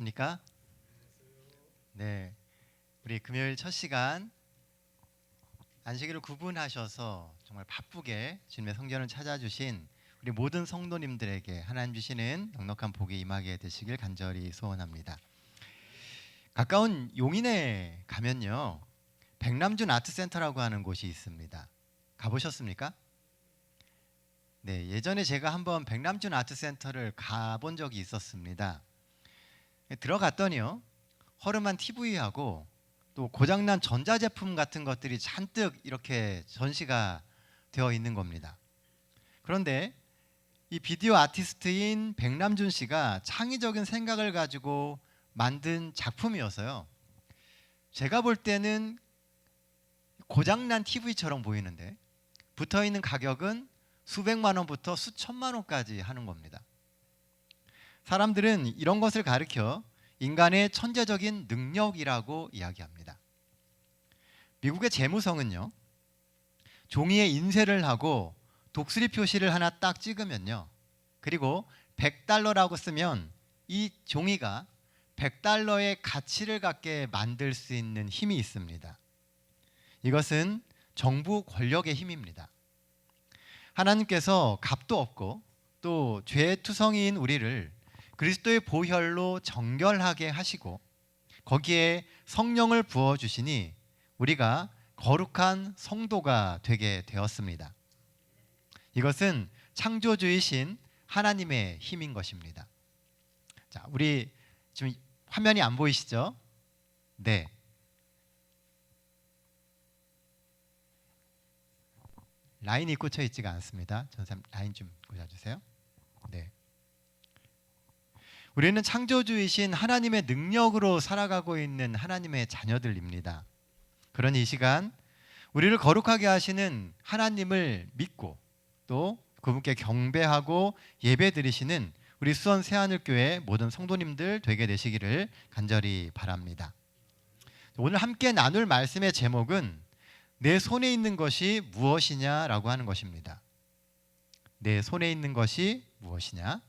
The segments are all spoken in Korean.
입니까? 네. 우리 금요일 첫 시간 안식일을 구분하셔서 정말 바쁘게 주님의 성전을 찾아주신 우리 모든 성도님들에게 하나님 주시는 넉넉한 복이 임하게 되시길 간절히 소원합니다. 가까운 용인에 가면요, 백남준 아트센터라고 하는 곳이 있습니다. 가보셨습니까? 네, 예전에 제가 한번 백남준 아트센터를 가본 적이 있었습니다. 들어갔더니요, 허름한 TV하고 또 고장난 전자제품 같은 것들이 잔뜩 이렇게 전시가 되어 있는 겁니다. 그런데 이 비디오 아티스트인 백남준 씨가 창의적인 생각을 가지고 만든 작품이어서요, 제가 볼 때는 고장난 TV처럼 보이는데 붙어있는 가격은 수백만 원부터 수천만 원까지 하는 겁니다. 사람들은 이런 것을 가리켜 인간의 천재적인 능력이라고 이야기합니다. 미국의 재무성은요, 종이에 인쇄를 하고 독수리 표시를 하나 딱 찍으면요, 그리고 100달러라고 쓰면 이 종이가 100달러의 가치를 갖게 만들 수 있는 힘이 있습니다. 이것은 정부 권력의 힘입니다. 하나님께서 값도 없고 또 죄투성이인 우리를 그리스도의 보혈로 정결하게 하시고 거기에 성령을 부어주시니 우리가 거룩한 성도가 되게 되었습니다. 이것은 창조주이신 하나님의 힘인 것입니다. 자, 우리 지금 화면이 안 보이시죠? 네. 라인이 꽂혀 있지가 않습니다. 전사님 라인 좀 꽂아주세요. 네. 우리는 창조주이신 하나님의 능력으로 살아가고 있는 하나님의 자녀들입니다. 그러니 이 시간 우리를 거룩하게 하시는 하나님을 믿고 또 그분께 경배하고 예배드리시는 우리 수원 새하늘교회 모든 성도님들 되게 되시기를 간절히 바랍니다. 오늘 함께 나눌 말씀의 제목은 내 손에 있는 것이 무엇이냐라고 하는 것입니다. 내 손에 있는 것이 무엇이냐?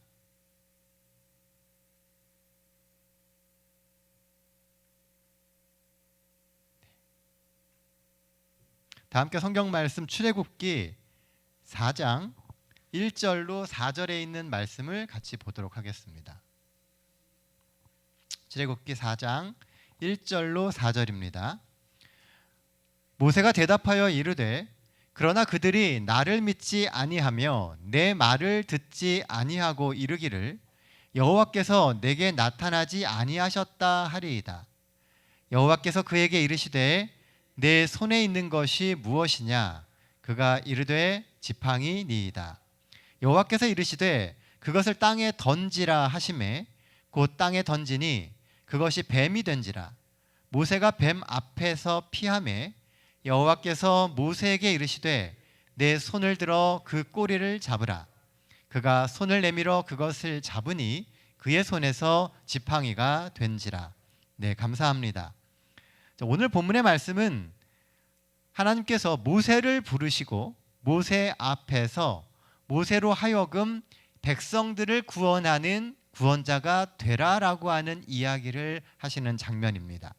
다 함께 성경 말씀 출애굽기 4장 1절로 4절에 있는 말씀을 같이 보도록 하겠습니다. 출애굽기 4장 1절로 4절입니다. 모세가 대답하여 이르되 그러나 그들이 나를 믿지 아니하며 내 말을 듣지 아니하고 이르기를 여호와께서 내게 나타나지 아니하셨다 하리이다. 여호와께서 그에게 이르시되 내 손에 있는 것이 무엇이냐? 그가 이르되 지팡이니이다. 여호와께서 이르시되 그것을 땅에 던지라 하시매 곧 땅에 던지니 그것이 뱀이 된지라. 모세가 뱀 앞에서 피하매 여호와께서 모세에게 이르시되 내 손을 들어 그 꼬리를 잡으라. 그가 손을 내밀어 그것을 잡으니 그의 손에서 지팡이가 된지라. 네, 감사합니다. 오늘 본문의 말씀은 하나님께서 모세를 부르시고 모세 앞에서 모세로 하여금 백성들을 구원하는 구원자가 되라라고 하는 이야기를 하시는 장면입니다.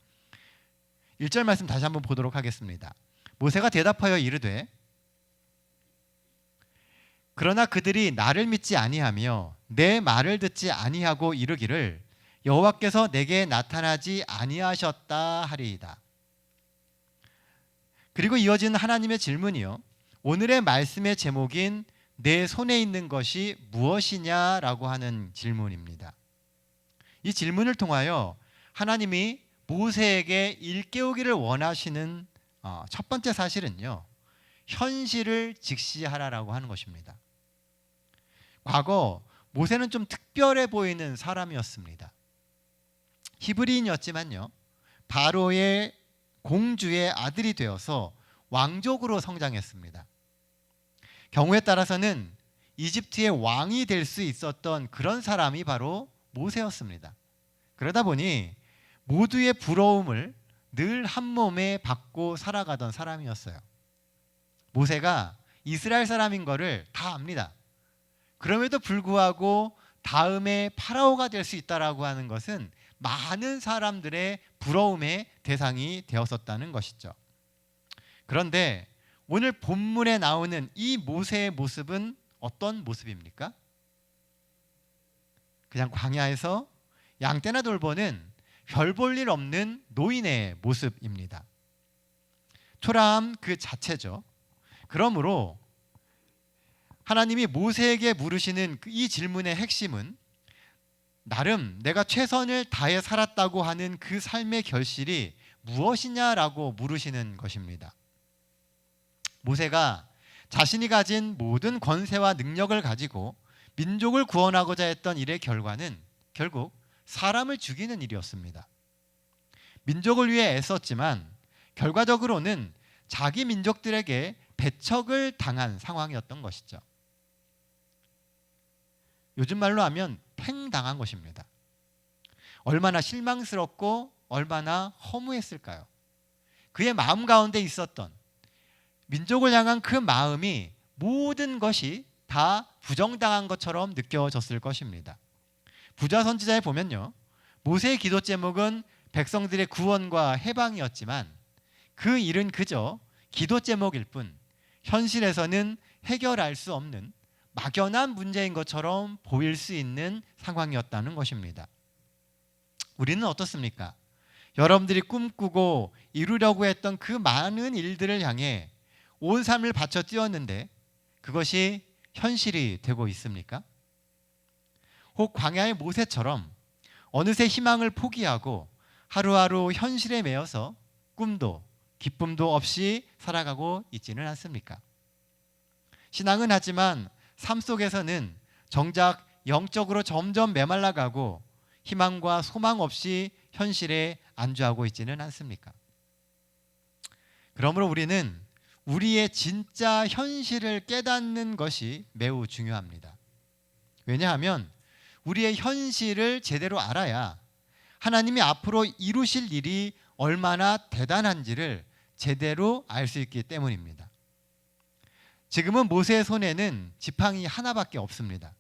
1절 말씀 다시 한번 보도록 하겠습니다. 모세가 대답하여 이르되 그러나 그들이 나를 믿지 아니하며 내 말을 듣지 아니하고 이르기를 여호와께서 내게 나타나지 아니하셨다 하리이다. 그리고 이어지는 하나님의 질문이요, 오늘의 말씀의 제목인 내 손에 있는 것이 무엇이냐라고 하는 질문입니다. 이 질문을 통하여 하나님이 모세에게 일깨우기를 원하시는 첫 번째 사실은요, 현실을 직시하라라고 하는 것입니다. 과거 모세는 좀 특별해 보이는 사람이었습니다. 히브리인이었지만요, 바로의 공주의 아들이 되어서 왕족으로 성장했습니다. 경우에 따라서는 이집트의 왕이 될 수 있었던 그런 사람이 바로 모세였습니다. 그러다 보니 모두의 부러움을 늘 한 몸에 받고 살아가던 사람이었어요. 모세가 이스라엘 사람인 거를 다 압니다. 그럼에도 불구하고 다음에 파라오가 될 수 있다라고 하는 것은 많은 사람들의 부러움의 대상이 되었었다는 것이죠. 그런데 오늘 본문에 나오는 이 모세의 모습은 어떤 모습입니까? 그냥 광야에서 양떼나 돌보는 별 볼 일 없는 노인의 모습입니다. 초라함 그 자체죠. 그러므로 하나님이 모세에게 물으시는 이 질문의 핵심은 나름 내가 최선을 다해 살았다고 하는 그 삶의 결실이 무엇이냐라고 물으시는 것입니다. 모세가 자신이 가진 모든 권세와 능력을 가지고 민족을 구원하고자 했던 일의 결과는 결국 사람을 죽이는 일이었습니다. 민족을 위해 애썼지만 결과적으로는 자기 민족들에게 배척을 당한 상황이었던 것이죠. 요즘 말로 하면 팽당한 것입니다. 얼마나 실망스럽고 얼마나 허무했을까요? 그의 마음 가운데 있었던 민족을 향한 그 마음이 모든 것이 다 부정당한 것처럼 느껴졌을 것입니다. 부자 선지자에 보면요, 모세의 기도 제목은 백성들의 구원과 해방이었지만 그 일은 그저 기도 제목일 뿐 현실에서는 해결할 수 없는 막연한 문제인 것처럼 보일 수 있는 상황이었다는 것입니다. 우리는 어떻습니까? 여러분들이 꿈꾸고 이루려고 했던 그 많은 일들을 향해 온 삶을 바쳐 뛰었는데 그것이 현실이 되고 있습니까? 혹 광야의 모세처럼 어느새 희망을 포기하고 하루하루 현실에 매여서 꿈도 기쁨도 없이 살아가고 있지는 않습니까? 신앙은 하지만 삶 속에서는 정작 영적으로 점점 메말라가고 희망과 소망 없이 현실에 안주하고 있지는 않습니까? 그러므로 우리는 우리의 진짜 현실을 깨닫는 것이 매우 중요합니다. 왜냐하면 우리의 현실을 제대로 알아야 하나님이 앞으로 이루실 일이 얼마나 대단한지를 제대로 알 수 있기 때문입니다. 지금은 모세의 손에는 지팡이 하나밖에 없습니다.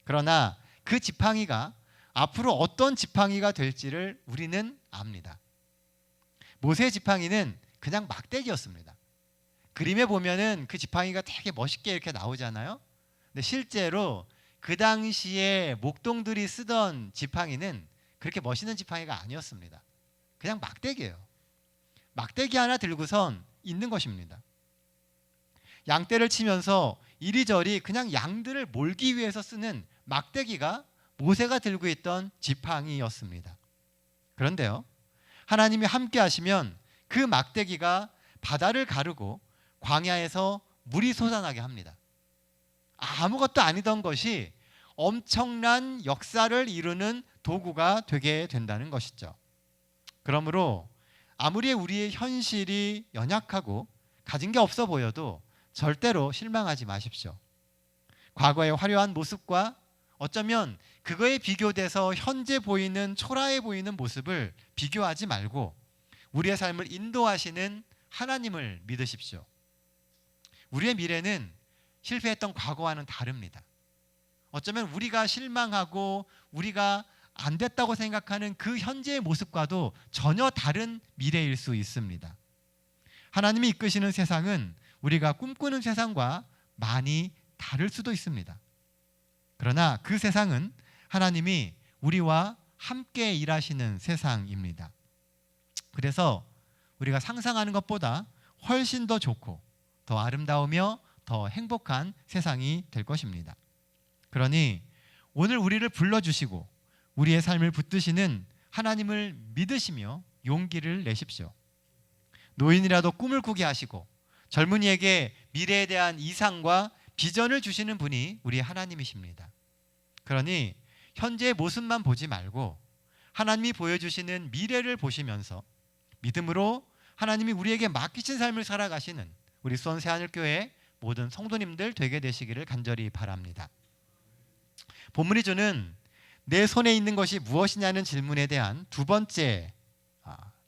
그러나 그 지팡이가 앞으로 어떤 지팡이가 될지를 우리는 압니다. 모세의 지팡이는 그냥 막대기였습니다. 그림에 보면은 그 지팡이가 되게 멋있게 이렇게 나오잖아요. 근데 실제로 그 당시에 목동들이 쓰던 지팡이는 그렇게 멋있는 지팡이가 아니었습니다. 그냥 막대기예요. 막대기 하나 들고선 있는 것입니다. 양떼를 치면서 이리저리 그냥 양들을 몰기 위해서 쓰는 막대기가 모세가 들고 있던 지팡이였습니다. 그런데요, 하나님이 함께 하시면 그 막대기가 바다를 가르고 광야에서 물이 솟아나게 합니다. 아무것도 아니던 것이 엄청난 역사를 이루는 도구가 되게 된다는 것이죠. 그러므로 아무리 우리의 현실이 연약하고 가진 게 없어 보여도 절대로 실망하지 마십시오. 과거의 화려한 모습과 어쩌면 그거에 비교돼서 현재 보이는 초라해 보이는 모습을 비교하지 말고 우리의 삶을 인도하시는 하나님을 믿으십시오. 우리의 미래는 실패했던 과거와는 다릅니다. 어쩌면 우리가 실망하고 우리가 안 됐다고 생각하는 그 현재의 모습과도 전혀 다른 미래일 수 있습니다. 하나님이 이끄시는 세상은 우리가 꿈꾸는 세상과 많이 다를 수도 있습니다. 그러나 그 세상은 하나님이 우리와 함께 일하시는 세상입니다. 그래서 우리가 상상하는 것보다 훨씬 더 좋고 더 아름다우며 더 행복한 세상이 될 것입니다. 그러니 오늘 우리를 불러주시고 우리의 삶을 붙드시는 하나님을 믿으시며 용기를 내십시오. 노인이라도 꿈을 꾸게 하시고 젊은이에게 미래에 대한 이상과 비전을 주시는 분이 우리 하나님이십니다. 그러니 현재의 모습만 보지 말고 하나님이 보여주시는 미래를 보시면서 믿음으로 하나님이 우리에게 맡기신 삶을 살아가시는 우리 수원 새하늘교회 모든 성도님들 되게 되시기를 간절히 바랍니다. 본문이 주는 내 손에 있는 것이 무엇이냐는 질문에 대한 두 번째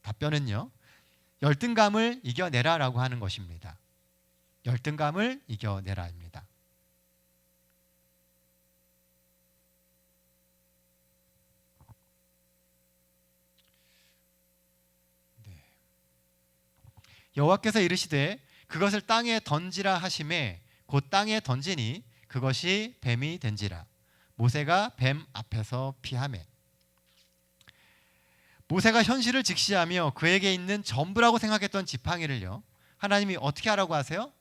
답변은요, 열등감을 이겨내라라고 하는 것입니다. 열등감을 이겨내라입니다. 여호와께서 이르시되 그것을 땅에 던지라 하심에 곧 땅에 던지니 그것이 뱀이 된지라. 모세가 뱀 앞에서 피하매. 모세가 현실을 직시하며 그에게 있는 전부라고 생각했던 지팡이를요, 하나님이 어떻게 하라고 하세요?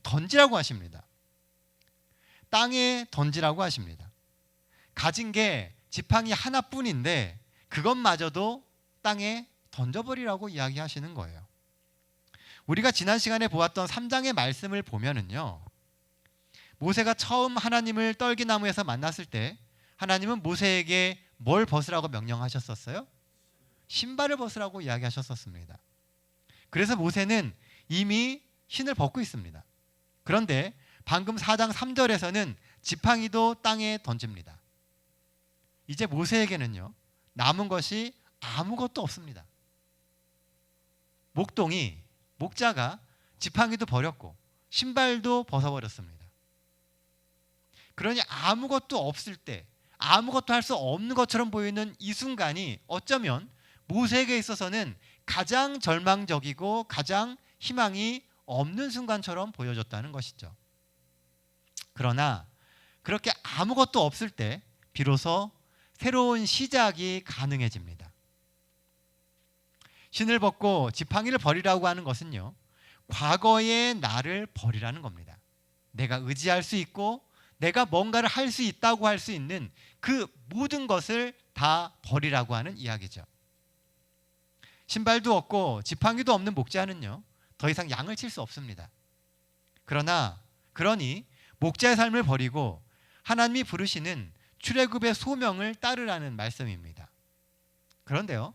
던지라고 하십니다. 땅에 던지라고 하십니다. 가진 게 지팡이 하나뿐인데 그것마저도 땅에 던져버리라고 이야기하시는 거예요. 우리가 지난 시간에 보았던 3장의 말씀을 보면은요, 모세가 처음 하나님을 떨기나무에서 만났을 때 하나님은 모세에게 뭘 벗으라고 명령하셨었어요? 신발을 벗으라고 이야기하셨었습니다. 그래서 모세는 이미 신을 벗고 있습니다. 그런데 방금 4장 3절에서는 지팡이도 땅에 던집니다. 이제 모세에게는요, 남은 것이 아무것도 없습니다. 목자가 지팡이도 버렸고 신발도 벗어버렸습니다. 그러니 아무것도 없을 때, 아무것도 할 수 없는 것처럼 보이는 이 순간이 어쩌면 모세에게 있어서는 가장 절망적이고 가장 희망이 없는 순간처럼 보여졌다는 것이죠. 그러나 그렇게 아무것도 없을 때 비로소 새로운 시작이 가능해집니다. 신을 벗고 지팡이를 버리라고 하는 것은요, 과거의 나를 버리라는 겁니다. 내가 의지할 수 있고 내가 뭔가를 할 수 있다고 할 수 있는 그 모든 것을 다 버리라고 하는 이야기죠. 신발도 없고 지팡이도 없는 목자는요, 더 이상 양을 칠 수 없습니다. 그러니 목자의 삶을 버리고 하나님이 부르시는 출애굽의 소명을 따르라는 말씀입니다. 그런데요,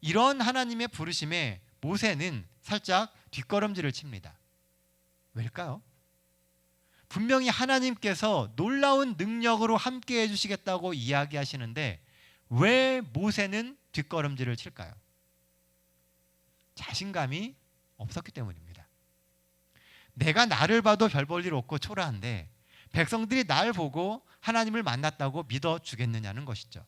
이런 하나님의 부르심에 모세는 살짝 뒷걸음질을 칩니다. 왜일까요? 분명히 하나님께서 놀라운 능력으로 함께 해주시겠다고 이야기하시는데 왜 모세는 뒷걸음질을 칠까요? 자신감이 없었기 때문입니다. 내가 나를 봐도 별 볼 일 없고 초라한데 백성들이 날 보고 하나님을 만났다고 믿어주겠느냐는 것이죠.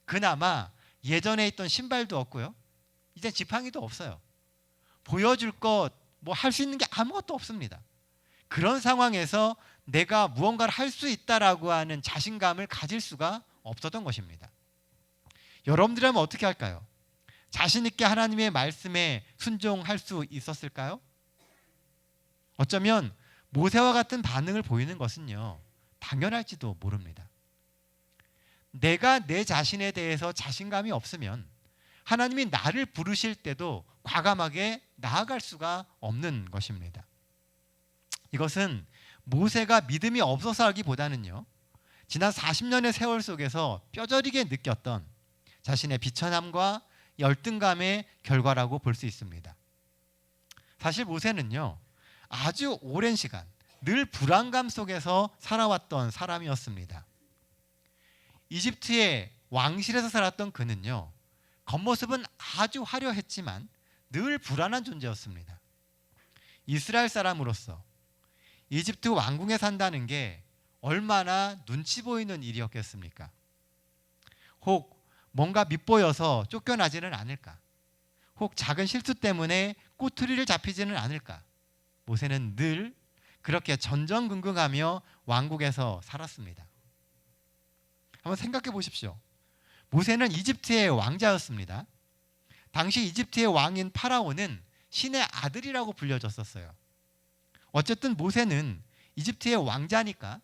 그나마 예전에 있던 신발도 없고요, 이제 지팡이도 없어요. 보여줄 것, 뭐 할 수 있는 게 아무것도 없습니다. 그런 상황에서 내가 무언가를 할 수 있다라고 하는 자신감을 가질 수가 없었던 것입니다. 여러분들이라면 어떻게 할까요? 자신 있게 하나님의 말씀에 순종할 수 있었을까요? 어쩌면 모세와 같은 반응을 보이는 것은요, 당연할지도 모릅니다. 내가 내 자신에 대해서 자신감이 없으면 하나님이 나를 부르실 때도 과감하게 나아갈 수가 없는 것입니다. 이것은 모세가 믿음이 없어서 하기보다는요, 지난 40년의 세월 속에서 뼈저리게 느꼈던 자신의 비천함과 열등감의 결과라고 볼 수 있습니다. 사실 모세는요, 아주 오랜 시간 늘 불안감 속에서 살아왔던 사람이었습니다. 이집트의 왕실에서 살았던 그는요, 겉모습은 아주 화려했지만 늘 불안한 존재였습니다. 이스라엘 사람으로서 이집트 왕궁에 산다는 게 얼마나 눈치 보이는 일이었겠습니까? 혹 뭔가 밉보여서 쫓겨나지는 않을까? 혹 작은 실수 때문에 꼬투리를 잡히지는 않을까? 모세는 늘 그렇게 전전긍긍하며 왕국에서 살았습니다. 한번 생각해 보십시오. 모세는 이집트의 왕자였습니다. 당시 이집트의 왕인 파라오는 신의 아들이라고 불려졌었어요. 어쨌든 모세는 이집트의 왕자니까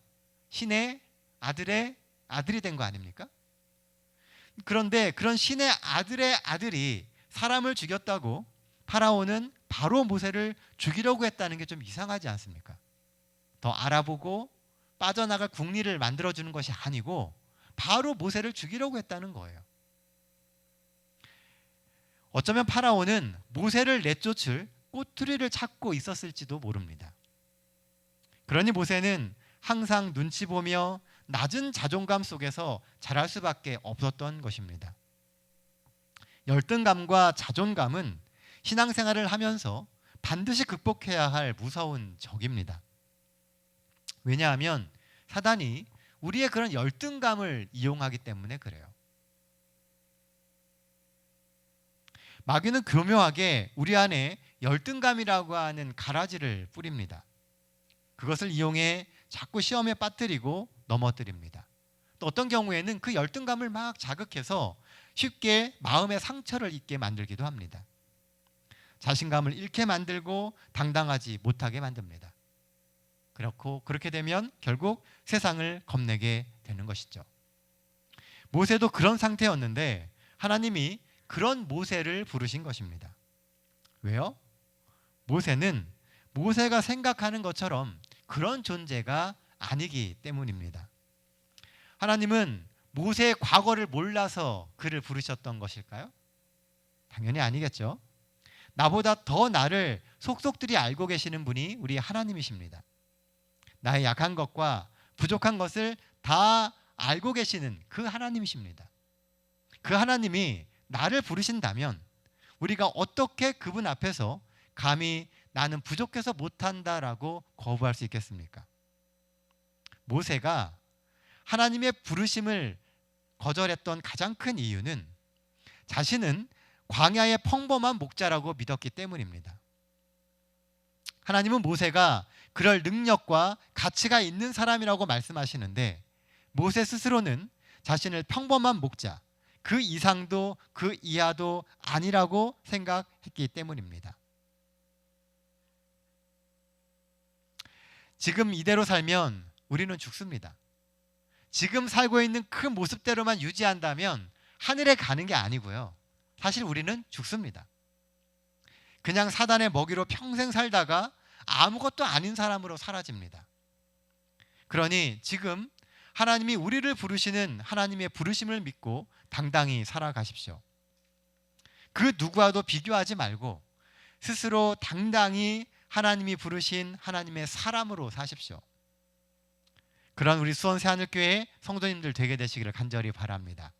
신의 아들의 아들이 된 거 아닙니까? 그런데 그런 신의 아들의 아들이 사람을 죽였다고 파라오는 바로 모세를 죽이려고 했다는 게 좀 이상하지 않습니까? 더 알아보고 빠져나갈 국리를 만들어주는 것이 아니고 바로 모세를 죽이려고 했다는 거예요. 어쩌면 파라오는 모세를 내쫓을 꼬투리를 찾고 있었을지도 모릅니다. 그러니 모세는 항상 눈치 보며 낮은 자존감 속에서 자랄 수밖에 없었던 것입니다. 열등감과 자존감은 신앙생활을 하면서 반드시 극복해야 할 무서운 적입니다. 왜냐하면 사단이 우리의 그런 열등감을 이용하기 때문에 그래요. 마귀는 교묘하게 우리 안에 열등감이라고 하는 가라지를 뿌립니다. 그것을 이용해 자꾸 시험에 빠뜨리고 넘어뜨립니다. 또 어떤 경우에는 그 열등감을 막 자극해서 쉽게 마음의 상처를 입게 만들기도 합니다. 자신감을 잃게 만들고 당당하지 못하게 만듭니다. 그렇게 되면 결국 세상을 겁내게 되는 것이죠. 모세도 그런 상태였는데 하나님이 그런 모세를 부르신 것입니다. 왜요? 모세는 모세가 생각하는 것처럼 그런 존재가 아니기 때문입니다. 하나님은 모세의 과거를 몰라서 그를 부르셨던 것일까요? 당연히 아니겠죠. 나보다 더 나를 속속들이 알고 계시는 분이 우리 하나님이십니다. 나의 약한 것과 부족한 것을 다 알고 계시는 그 하나님이십니다. 그 하나님이 나를 부르신다면 우리가 어떻게 그분 앞에서 감히 나는 부족해서 못한다라고 거부할 수 있겠습니까? 모세가 하나님의 부르심을 거절했던 가장 큰 이유는 자신은 광야의 평범한 목자라고 믿었기 때문입니다. 하나님은 모세가 그럴 능력과 가치가 있는 사람이라고 말씀하시는데 모세 스스로는 자신을 평범한 목자, 그 이상도 그 이하도 아니라고 생각했기 때문입니다. 지금 이대로 살면 우리는 죽습니다. 지금 살고 있는 그 모습대로만 유지한다면 하늘에 가는 게 아니고요. 사실 우리는 죽습니다. 그냥 사단의 먹이로 평생 살다가 아무것도 아닌 사람으로 사라집니다. 그러니 지금 하나님이 우리를 부르시는 하나님의 부르심을 믿고 당당히 살아가십시오. 그 누구와도 비교하지 말고 스스로 당당히 하나님이 부르신 하나님의 사람으로 사십시오. 그런 우리 수원 새하늘교회 성도님들 되게 되시기를 간절히 바랍니다.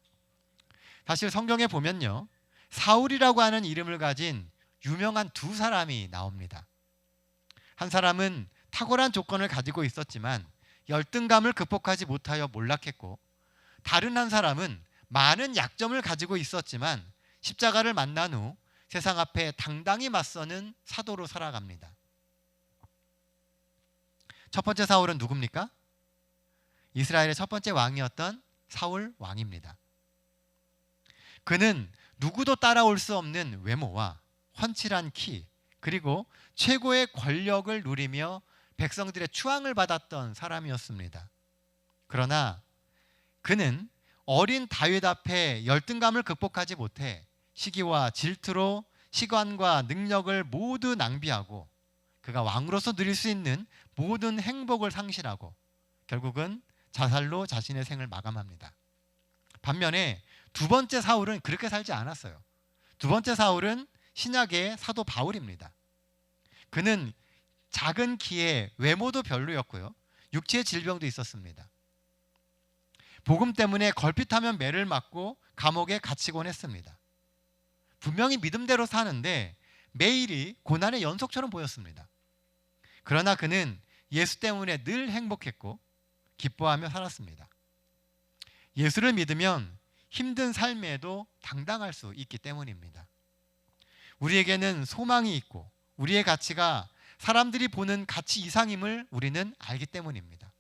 사실 성경에 보면요, 사울이라고 하는 이름을 가진 유명한 두 사람이 나옵니다. 한 사람은 탁월한 조건을 가지고 있었지만 열등감을 극복하지 못하여 몰락했고, 다른 한 사람은 많은 약점을 가지고 있었지만 십자가를 만난 후 세상 앞에 당당히 맞서는 사도로 살아갑니다. 첫 번째 사울은 누굽니까? 이스라엘의 첫 번째 왕이었던 사울 왕입니다. 그는 누구도 따라올 수 없는 외모와 훤칠한 키, 그리고 최고의 권력을 누리며 백성들의 추앙을 받았던 사람이었습니다. 그러나 그는 어린 다윗 앞에 열등감을 극복하지 못해 시기와 질투로 시간과 능력을 모두 낭비하고 그가 왕으로서 누릴 수 있는 모든 행복을 상실하고 결국은 자살로 자신의 생을 마감합니다. 반면에 두 번째 사울은 그렇게 살지 않았어요. 두 번째 사울은 신약의 사도 바울입니다. 그는 작은 키에 외모도 별로였고요, 육체의 질병도 있었습니다. 복음 때문에 걸핏하면 매를 맞고 감옥에 갇히곤 했습니다. 분명히 믿음대로 사는데 매일이 고난의 연속처럼 보였습니다. 그러나 그는 예수 때문에 늘 행복했고 기뻐하며 살았습니다. 예수를 믿으면 힘든 삶에도 당당할 수 있기 때문입니다. 우리에게는 소망이 있고 우리의 가치가 사람들이 보는 가치 이상임을 우리는 알기 때문입니다.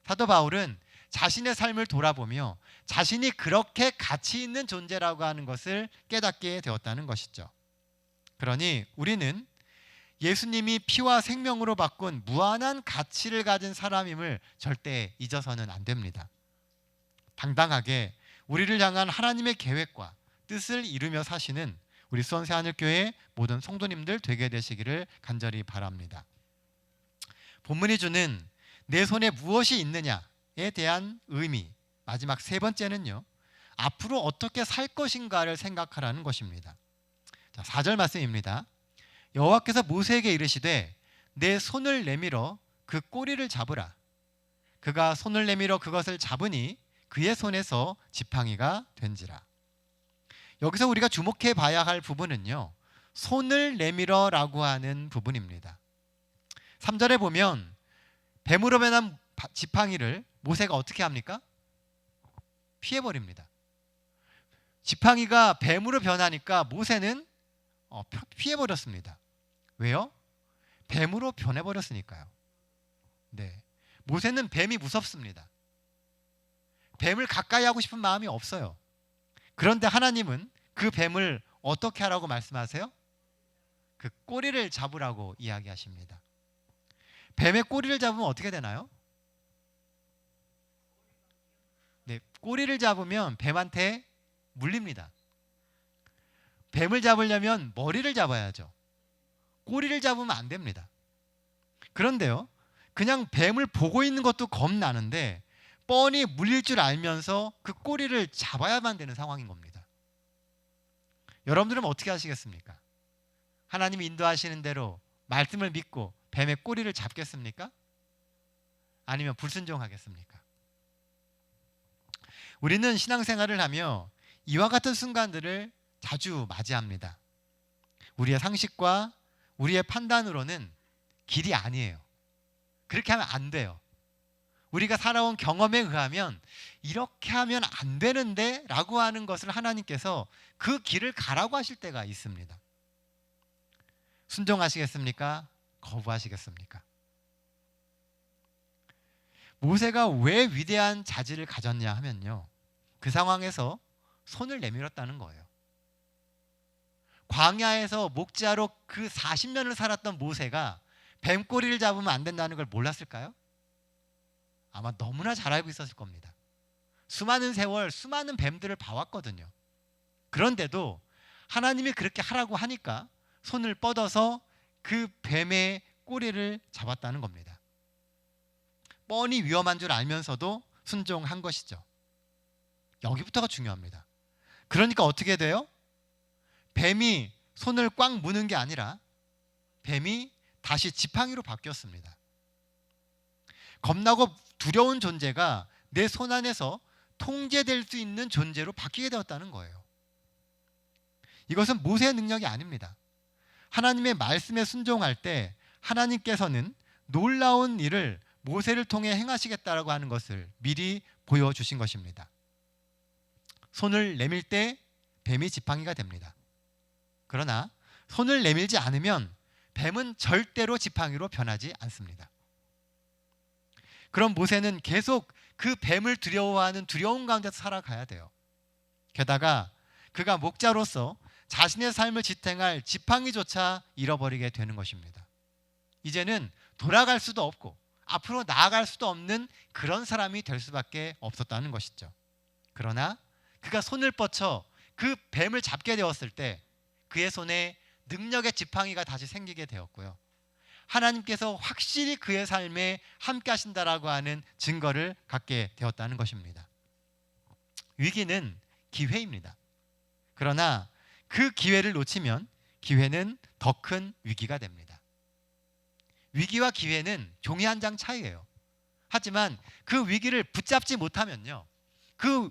사도 바울은 자신의 삶을 돌아보며 자신이 그렇게 가치 있는 존재라고 하는 것을 깨닫게 되었다는 것이죠. 그러니 우리는 예수님이 피와 생명으로 바꾼 무한한 가치를 가진 사람임을 절대 잊어서는 안 됩니다. 당당하게 우리를 향한 하나님의 계획과 뜻을 이루며 사시는 우리 수원 새하늘교회 모든 성도님들 되게 되시기를 간절히 바랍니다. 본문이 주는 내 손에 무엇이 있느냐에 대한 의미, 마지막 세 번째는요, 앞으로 어떻게 살 것인가를 생각하라는 것입니다. 자, 4절 말씀입니다. 여호와께서 모세에게 이르시되 내 손을 내밀어 그 꼬리를 잡으라. 그가 손을 내밀어 그것을 잡으니 그의 손에서 지팡이가 된지라. 여기서 우리가 주목해 봐야 할 부분은요, 손을 내밀어라고 하는 부분입니다. 3절에 보면 뱀으로 변한 지팡이를 모세가 어떻게 합니까? 피해버립니다. 지팡이가 뱀으로 변하니까 모세는 피해버렸습니다. 왜요? 뱀으로 변해버렸으니까요. 네. 모세는 뱀이 무섭습니다. 뱀을 가까이 하고 싶은 마음이 없어요. 그런데 하나님은 그 뱀을 어떻게 하라고 말씀하세요? 그 꼬리를 잡으라고 이야기하십니다. 뱀의 꼬리를 잡으면 어떻게 되나요? 네, 꼬리를 잡으면 뱀한테 물립니다. 뱀을 잡으려면 머리를 잡아야죠. 꼬리를 잡으면 안 됩니다. 그런데요, 그냥 뱀을 보고 있는 것도 겁나는데 뻔히 물릴 줄 알면서 그 꼬리를 잡아야만 되는 상황인 겁니다. 여러분들은 어떻게 하시겠습니까? 하나님이 인도하시는 대로 말씀을 믿고 뱀의 꼬리를 잡겠습니까? 아니면 불순종하겠습니까? 우리는 신앙생활을 하며 이와 같은 순간들을 자주 맞이합니다. 우리의 상식과 우리의 판단으로는 길이 아니에요. 그렇게 하면 안 돼요. 우리가 살아온 경험에 의하면 이렇게 하면 안 되는데 라고 하는 것을 하나님께서 그 길을 가라고 하실 때가 있습니다. 순종하시겠습니까? 거부하시겠습니까? 모세가 왜 위대한 자질을 가졌냐 하면요, 그 상황에서 손을 내밀었다는 거예요. 광야에서 목자로 그 40년을 살았던 모세가 뱀꼬리를 잡으면 안 된다는 걸 몰랐을까요? 아마 너무나 잘 알고 있었을 겁니다. 수많은 세월 수많은 뱀들을 봐왔거든요. 그런데도 하나님이 그렇게 하라고 하니까 손을 뻗어서 그 뱀의 꼬리를 잡았다는 겁니다. 뻔히 위험한 줄 알면서도 순종한 것이죠. 여기부터가 중요합니다. 그러니까 어떻게 돼요? 뱀이 손을 꽉 무는 게 아니라 뱀이 다시 지팡이로 바뀌었습니다. 겁나고 두려운 존재가 내 손 안에서 통제될 수 있는 존재로 바뀌게 되었다는 거예요. 이것은 모세의 능력이 아닙니다. 하나님의 말씀에 순종할 때 하나님께서는 놀라운 일을 모세를 통해 행하시겠다라고 하는 것을 미리 보여주신 것입니다. 손을 내밀 때 뱀이 지팡이가 됩니다. 그러나 손을 내밀지 않으면 뱀은 절대로 지팡이로 변하지 않습니다. 그럼 모세는 계속 그 뱀을 두려워하는 두려움 가운데서 살아가야 돼요. 게다가 그가 목자로서 자신의 삶을 지탱할 지팡이조차 잃어버리게 되는 것입니다. 이제는 돌아갈 수도 없고 앞으로 나아갈 수도 없는 그런 사람이 될 수밖에 없었다는 것이죠. 그러나 그가 손을 뻗쳐 그 뱀을 잡게 되었을 때 그의 손에 능력의 지팡이가 다시 생기게 되었고요. 하나님께서 확실히 그의 삶에 함께 하신다라고 하는 증거를 갖게 되었다는 것입니다. 위기는 기회입니다. 그러나 그 기회를 놓치면 기회는 더 큰 위기가 됩니다. 위기와 기회는 종이 한 장 차이예요. 하지만 그 위기를 붙잡지 못하면요, 그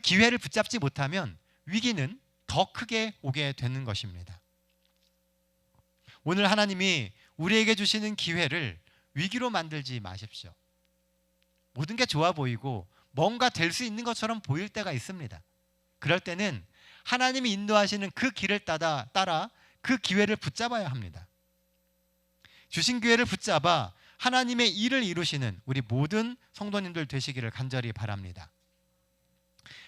기회를 붙잡지 못하면 위기는 더 크게 오게 되는 것입니다. 오늘 하나님이 우리에게 주시는 기회를 위기로 만들지 마십시오. 모든 게 좋아 보이고 뭔가 될 수 있는 것처럼 보일 때가 있습니다. 그럴 때는 하나님이 인도하시는 그 길을 따라 그 기회를 붙잡아야 합니다. 주신 기회를 붙잡아 하나님의 일을 이루시는 우리 모든 성도님들 되시기를 간절히 바랍니다.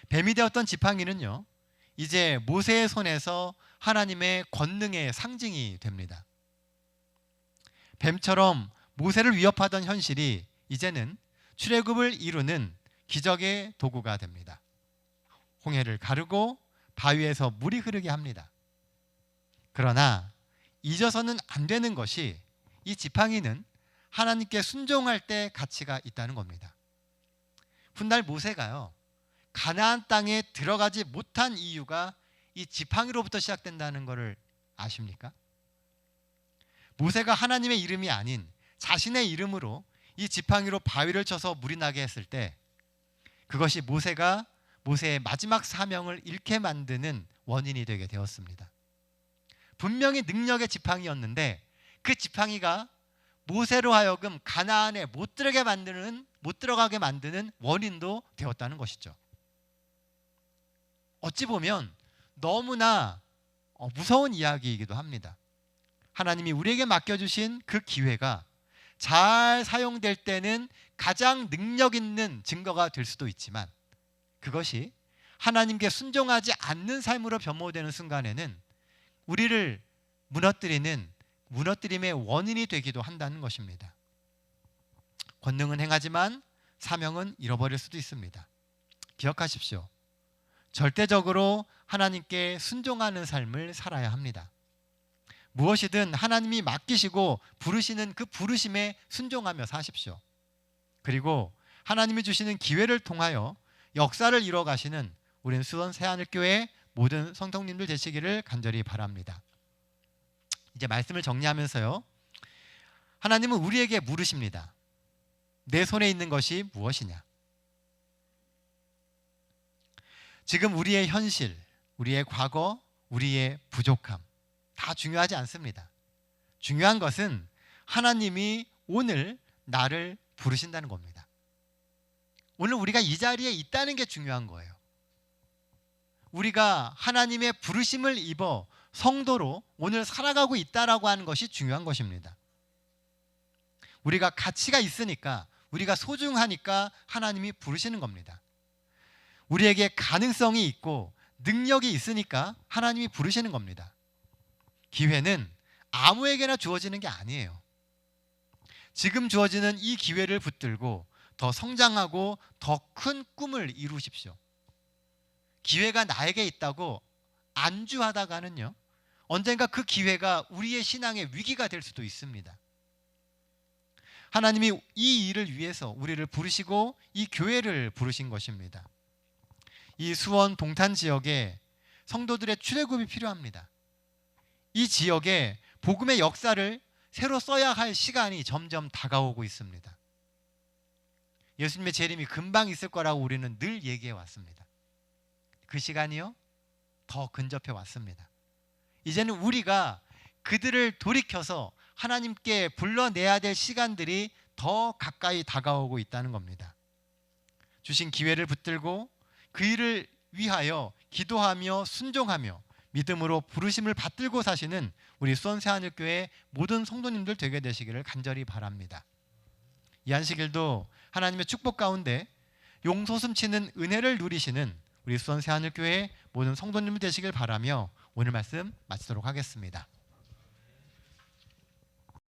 뱀이 되었던 지팡이는요, 이제 모세의 손에서 하나님의 권능의 상징이 됩니다. 뱀처럼 모세를 위협하던 현실이 이제는 출애굽을 이루는 기적의 도구가 됩니다. 홍해를 가르고 바위에서 물이 흐르게 합니다. 그러나 잊어서는 안 되는 것이 이 지팡이는 하나님께 순종할 때 가치가 있다는 겁니다. 훗날 모세가요, 가나안 땅에 들어가지 못한 이유가 이 지팡이로부터 시작된다는 것을 아십니까? 모세가 하나님의 이름이 아닌 자신의 이름으로 이 지팡이로 바위를 쳐서 물이 나게 했을 때 그것이 모세가 모세의 마지막 사명을 잃게 만드는 원인이 되게 되었습니다. 분명히 능력의 지팡이였는데 그 지팡이가 모세로 하여금 가나안에 못 들어가게 만드는 원인도 되었다는 것이죠. 어찌 보면 너무나 무서운 이야기이기도 합니다. 하나님이 우리에게 맡겨주신 그 기회가 잘 사용될 때는 가장 능력 있는 증거가 될 수도 있지만, 그것이 하나님께 순종하지 않는 삶으로 변모되는 순간에는 우리를 무너뜨림의 원인이 되기도 한다는 것입니다. 권능은 행하지만 사명은 잃어버릴 수도 있습니다. 기억하십시오. 절대적으로 하나님께 순종하는 삶을 살아야 합니다. 무엇이든 하나님이 맡기시고 부르시는 그 부르심에 순종하며 사십시오. 그리고 하나님이 주시는 기회를 통하여 역사를 이뤄 가시는 우리는 수원 새하늘교회 모든 성도님들 되시기를 간절히 바랍니다. 이제 말씀을 정리하면서요, 하나님은 우리에게 물으십니다. 내 손에 있는 것이 무엇이냐? 지금 우리의 현실, 우리의 과거, 우리의 부족함 다 중요하지 않습니다. 중요한 것은 하나님이 오늘 나를 부르신다는 겁니다. 오늘 우리가 이 자리에 있다는 게 중요한 거예요. 우리가 하나님의 부르심을 입어 성도로 오늘 살아가고 있다라고 하는 것이 중요한 것입니다. 우리가 가치가 있으니까, 우리가 소중하니까 하나님이 부르시는 겁니다. 우리에게 가능성이 있고 능력이 있으니까 하나님이 부르시는 겁니다. 기회는 아무에게나 주어지는 게 아니에요. 지금 주어지는 이 기회를 붙들고 더 성장하고 더 큰 꿈을 이루십시오. 기회가 나에게 있다고 안주하다가는요, 언젠가 그 기회가 우리의 신앙의 위기가 될 수도 있습니다. 하나님이 이 일을 위해서 우리를 부르시고 이 교회를 부르신 것입니다. 이 수원 동탄 지역에 성도들의 출애굽이 필요합니다. 이 지역에 복음의 역사를 새로 써야 할 시간이 점점 다가오고 있습니다. 예수님의 재림이 금방 있을 거라고 우리는 늘 얘기해 왔습니다. 그 시간이요, 더 근접해 왔습니다. 이제는 우리가 그들을 돌이켜서 하나님께 불러내야 될 시간들이 더 가까이 다가오고 있다는 겁니다. 주신 기회를 붙들고 그 일을 위하여 기도하며 순종하며 믿음으로 부르심을 받들고 사시는 우리 수원 새하늘교회 모든 성도님들 되게 되시기를 간절히 바랍니다. 이 안식일도 하나님의 축복 가운데 용솟음치는 은혜를 누리시는 우리 수원 새하늘교회 모든 성도님들 되시길 바라며 오늘 말씀 마치도록 하겠습니다.